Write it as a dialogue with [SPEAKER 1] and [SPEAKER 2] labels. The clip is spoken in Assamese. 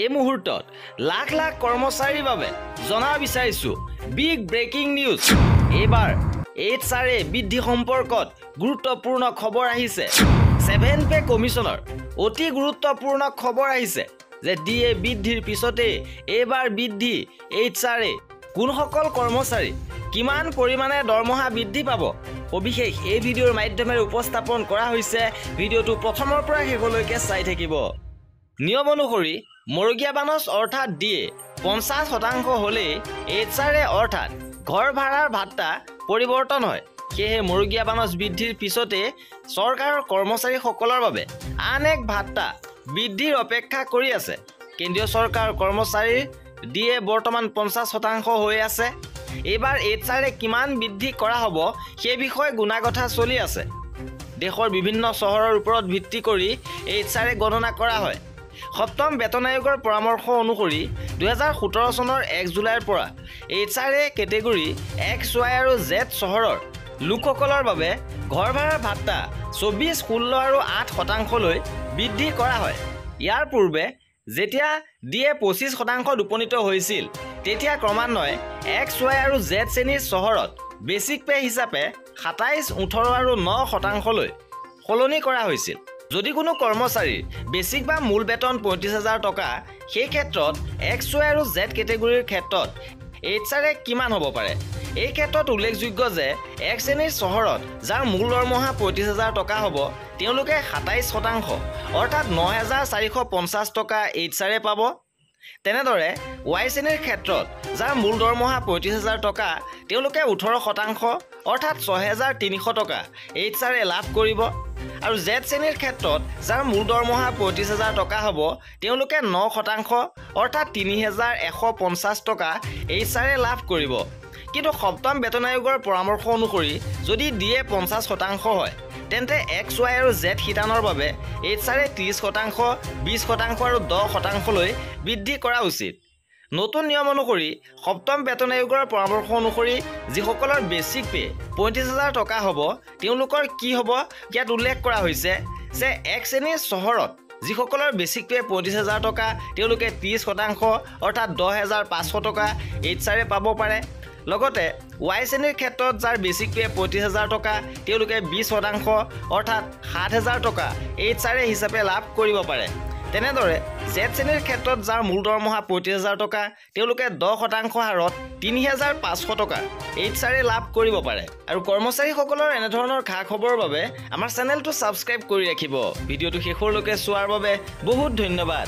[SPEAKER 1] এই মুহূৰ্তত লাখ লাখ কৰ্মচাৰীৰ বাবে জনা বিচাৰিছো বিগ ব্ৰেকিং নিউজ। এইবাৰ HR বৃদ্ধি সম্পৰ্কত গুৰুত্বপূৰ্ণ খবৰ আহিছে। 7 পে কমিছনৰ অতি গুৰুত্বপূৰ্ণ খবৰ আহিছে যে DA বৃদ্ধিৰ পিছতে এইবাৰ বৃদ্ধি HR কোনসকল কৰ্মচাৰী কিমান পৰিমাণে দৰমহা বৃদ্ধি পাব সবিশেষ এই ভিডিঅ'ৰ মাধ্যমেৰে উপস্থাপন কৰা হৈছে। ভিডিঅ'টো প্ৰথমৰ পৰা শেষলৈকে চাই থাকিব। নিয়ম অনুসৰি মৰুগীয়া বানচ অৰ্থাৎ DA 50% হ'লে HR অৰ্থাৎ ঘৰ ভাড়াৰ ভাত্তা পৰিৱৰ্তন হয়। সেয়ে মৰুগীয়া বানচ বৃদ্ধিৰ পিছতে চৰকাৰৰ কৰ্মচাৰীসকলৰ বাবে আন এক ভাত্তা বৃদ্ধিৰ অপেক্ষা কৰি আছে। কেন্দ্ৰীয় চৰকাৰৰ কৰ্মচাৰীৰ DA বৰ্তমান 50% হৈ আছে। এইবাৰ HR কিমান বৃদ্ধি কৰা হ'ব সেই বিষয়ে গুণাগঠা চলি আছে। দেশৰ বিভিন্ন চহৰৰ ওপৰত ভিত্তি কৰি HR গণনা কৰা হয়। সপ্তম বেতন আয়োগৰ পৰামৰ্শ অনুসৰি 2017 চনৰ 1 জুলাইৰ পৰা HR কেটেগৰী X, Y আৰু Z চহৰৰ লোকসকলৰ বাবে ঘৰ ভাড়াৰ ভাত্তা 24, 16 আৰু 8% বৃদ্ধি কৰা হয়। ইয়াৰ পূৰ্বে যেতিয়া DA 25% উপনীত হৈছিল তেতিয়া ক্ৰমান্বয়ে X, Y আৰু Z শ্ৰেণীৰ চহৰত বেচিক পে হিচাপে 27, 18 আৰু 9% সলনি কৰা হৈছিল। যদি কোনো কৰ্মচাৰীৰ বেচিক বা মূল বেতন 35,000 টকা, সেই ক্ষেত্ৰত X, Y আৰু Z কেটেগৰীৰ ক্ষেত্ৰত HR কিমান হ'ব পাৰে? এই ক্ষেত্ৰত উল্লেখযোগ্য যে X শ্ৰেণীৰ চহৰত যাৰ মূল দৰমহা 35,000 টকা হ'ব তেওঁলোকে 27% অৰ্থাৎ 9,450 টকা HR পাব। তেনেদৰে Y শ্ৰেণীৰ ক্ষেত্ৰত যাৰ মূল দৰমহা 35,000 টকা তেওঁলোকে 18% অৰ্থাৎ 6,300 টকা HR লাভ কৰিব। আৰু Z শ্ৰেণীৰ ক্ষেত্ৰত যাৰ মূল দৰমহা 35,000 টকা হ'ব তেওঁলোকে 9% অৰ্থাৎ 3,150 টকা HR লাভ কৰিব। কিন্তু সপ্তম বেতন আয়োগৰ পৰামৰ্শ অনুসৰি যদি DA 50% হয় তেন্তে X, Y আৰু Z শিতানৰ বাবে HR 30%, 20% আৰু 10% বৃদ্ধি কৰা উচিত। নতুন নিয়ম অনুসৰি সপ্তম বেতন আয়োগৰ পৰামৰ্শ অনুসৰি যিসকলৰ বেচিক পে 35,000 টকা হ'ব তেওঁলোকৰ কি হ'ব ইয়াত উল্লেখ কৰা হৈছে যে X শ্ৰেণীৰ চহৰত যিসকলৰ বেচিক পে 35,000 টকা তেওঁলোকে 30% অৰ্থাৎ 10,500 টকা HR পাব পাৰে। লগতে Y শ্ৰেণীৰ ক্ষেত্ৰত যাৰ বেচিক পে 35,000 টকা তেওঁলোকে 20% অৰ্থাৎ 7,000 টকা HR হিচাপে লাভ কৰিব পাৰে। তেনেদৰে Z শ্ৰেণীৰ ক্ষেত্ৰত যাৰ মূল দৰমহা 35,000 টকা তেওঁলোকে 10% হাৰত 3,500 টকা HR লাভ কৰিব পাৰে। আৰু কৰ্মচাৰীসকলৰ এনেধৰণৰ খা খবৰৰ বাবে আমাৰ চেনেলটো ছাবস্ক্ৰাইব কৰি ৰাখিব। ভিডিঅ'টো শেষলৈকে চোৱাৰ বাবে বহুত ধন্যবাদ।